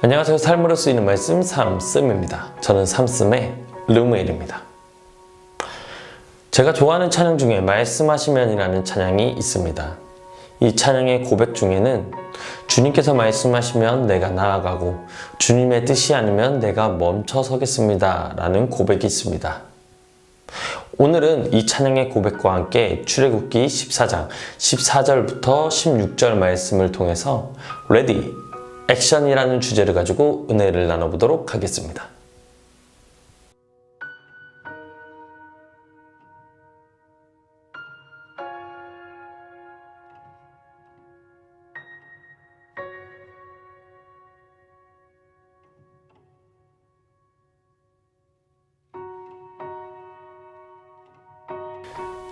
안녕하세요. 삶으로 쓰이는 말씀 삼씀입니다. 저는 삼씀의 르무엘입니다. 제가 좋아하는 찬양 중에 말씀하시면이라는 찬양이 있습니다. 이 찬양의 고백 중에는 주님께서 말씀하시면 내가 나아가고 주님의 뜻이 아니면 내가 멈춰서겠습니다 라는 고백이 있습니다. 오늘은 이 찬양의 고백과 함께 출애굽기 14장 14절부터 16절 말씀을 통해서 레디 액션이라는 주제를 가지고 은혜를 나눠보도록 하겠습니다.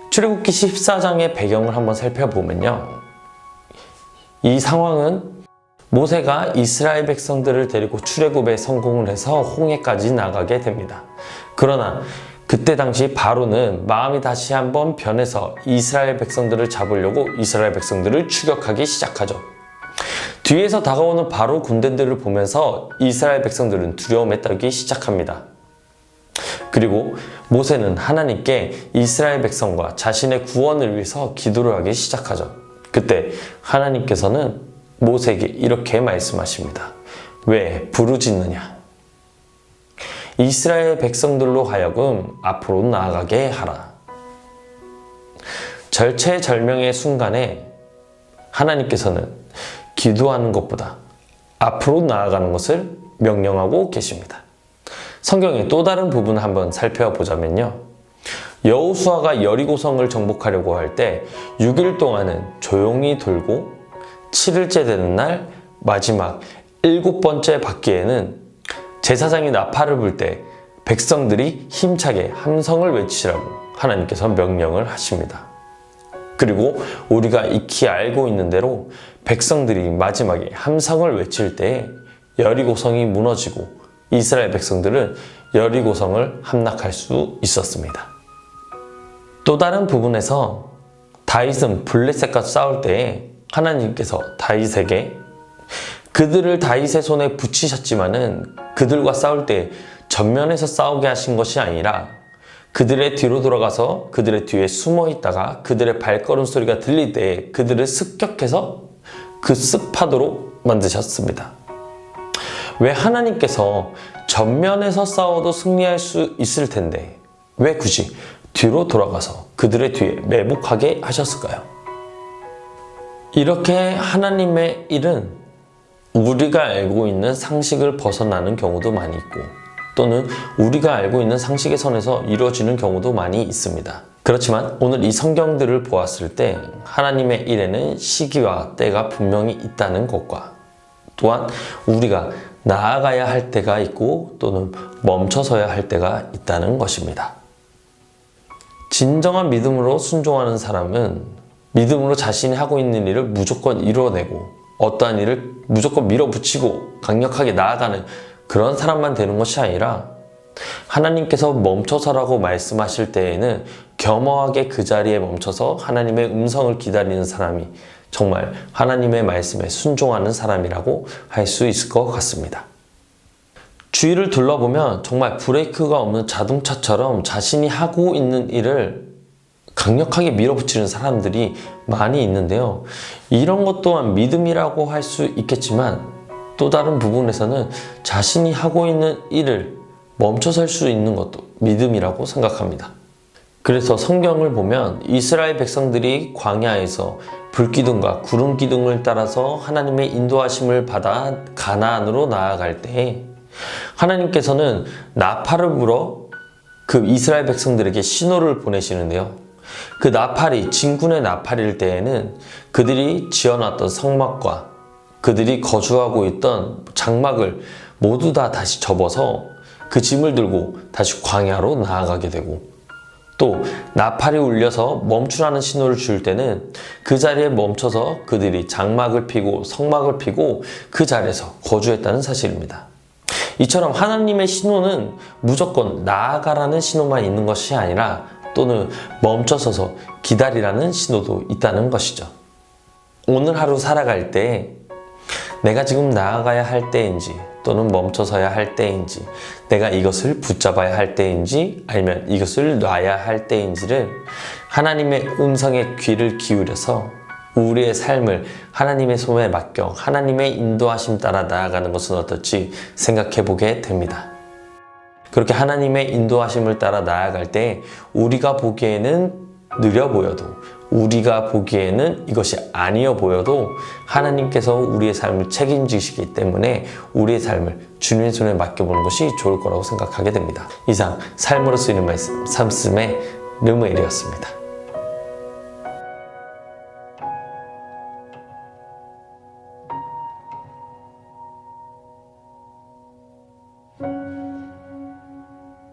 출애굽기 14장의 배경을 한번 살펴보면요. 이 상황은 모세가 이스라엘 백성들을 데리고 출애굽에 성공을 해서 홍해까지 나가게 됩니다. 그러나 그때 당시 바로는 마음이 다시 한번 변해서 이스라엘 백성들을 잡으려고 이스라엘 백성들을 추격하기 시작하죠. 뒤에서 다가오는 바로 군대들을 보면서 이스라엘 백성들은 두려움에 떨기 시작합니다. 그리고 모세는 하나님께 이스라엘 백성과 자신의 구원을 위해서 기도를 하기 시작하죠. 그때 하나님께서는 모세에게 이렇게 말씀하십니다. 왜 부르짖느냐? 이스라엘 백성들로 하여금 앞으로 나아가게 하라. 절체절명의 순간에 하나님께서는 기도하는 것보다 앞으로 나아가는 것을 명령하고 계십니다. 성경의 또 다른 부분을 한번 살펴보자면요. 여호수아가 여리고성을 정복하려고 할 때 6일 동안은 조용히 돌고 7일째 되는 날 마지막 7번째 바퀴에는 제사장이 나팔을 불 때 백성들이 힘차게 함성을 외치라고 하나님께서 명령을 하십니다. 그리고 우리가 익히 알고 있는 대로 백성들이 마지막에 함성을 외칠 때 여리고성이 무너지고 이스라엘 백성들은 여리고성을 함락할 수 있었습니다. 또 다른 부분에서 다윗은 블레셋과 싸울 때에 하나님께서 다윗에게 그들을 다윗의 손에 붙이셨지만은 그들과 싸울 때 전면에서 싸우게 하신 것이 아니라 그들의 뒤로 돌아가서 그들의 뒤에 숨어 있다가 그들의 발걸음 소리가 들릴 때 그들을 습격해서 그 습하도록 만드셨습니다. 왜 하나님께서 전면에서 싸워도 승리할 수 있을 텐데 왜 굳이 뒤로 돌아가서 그들의 뒤에 매복하게 하셨을까요? 이렇게 하나님의 일은 우리가 알고 있는 상식을 벗어나는 경우도 많이 있고 또는 우리가 알고 있는 상식의 선에서 이루어지는 경우도 많이 있습니다. 그렇지만 오늘 이 성경들을 보았을 때 하나님의 일에는 시기와 때가 분명히 있다는 것과 또한 우리가 나아가야 할 때가 있고 또는 멈춰서야 할 때가 있다는 것입니다. 진정한 믿음으로 순종하는 사람은 믿음으로 자신이 하고 있는 일을 무조건 이뤄내고 어떠한 일을 무조건 밀어붙이고 강력하게 나아가는 그런 사람만 되는 것이 아니라 하나님께서 멈춰서라고 말씀하실 때에는 겸허하게 그 자리에 멈춰서 하나님의 음성을 기다리는 사람이 정말 하나님의 말씀에 순종하는 사람이라고 할 수 있을 것 같습니다. 주위를 둘러보면 정말 브레이크가 없는 자동차처럼 자신이 하고 있는 일을 강력하게 밀어붙이는 사람들이 많이 있는데요. 이런 것 또한 믿음이라고 할 수 있겠지만 또 다른 부분에서는 자신이 하고 있는 일을 멈춰설 수 있는 것도 믿음이라고 생각합니다. 그래서 성경을 보면 이스라엘 백성들이 광야에서 불기둥과 구름기둥을 따라서 하나님의 인도하심을 받아 가나안으로 나아갈 때 하나님께서는 나팔을 불어 그 이스라엘 백성들에게 신호를 보내시는데요. 그 나팔이 진군의 나팔일 때에는 그들이 지어놨던 성막과 그들이 거주하고 있던 장막을 모두 다 다시 접어서 그 짐을 들고 다시 광야로 나아가게 되고 또 나팔이 울려서 멈추라는 신호를 줄 때는 그 자리에 멈춰서 그들이 장막을 피고 성막을 피고 그 자리에서 거주했다는 사실입니다. 이처럼 하나님의 신호는 무조건 나아가라는 신호만 있는 것이 아니라 또는 멈춰서서 기다리라는 신호도 있다는 것이죠. 오늘 하루 살아갈 때 내가 지금 나아가야 할 때인지 또는 멈춰서야 할 때인지, 내가 이것을 붙잡아야 할 때인지 아니면 이것을 놔야 할 때인지를 하나님의 음성에 귀를 기울여서 우리의 삶을 하나님의 손에 맡겨 하나님의 인도하심 따라 나아가는 것은 어떨지 생각해 보게 됩니다. 그렇게 하나님의 인도하심을 따라 나아갈 때 우리가 보기에는 느려 보여도, 우리가 보기에는 이것이 아니어 보여도 하나님께서 우리의 삶을 책임지시기 때문에 우리의 삶을 주님의 손에 맡겨보는 것이 좋을 거라고 생각하게 됩니다. 이상 삶으로 쓰이는 말씀, 삼씀의 르무엘이었습니다.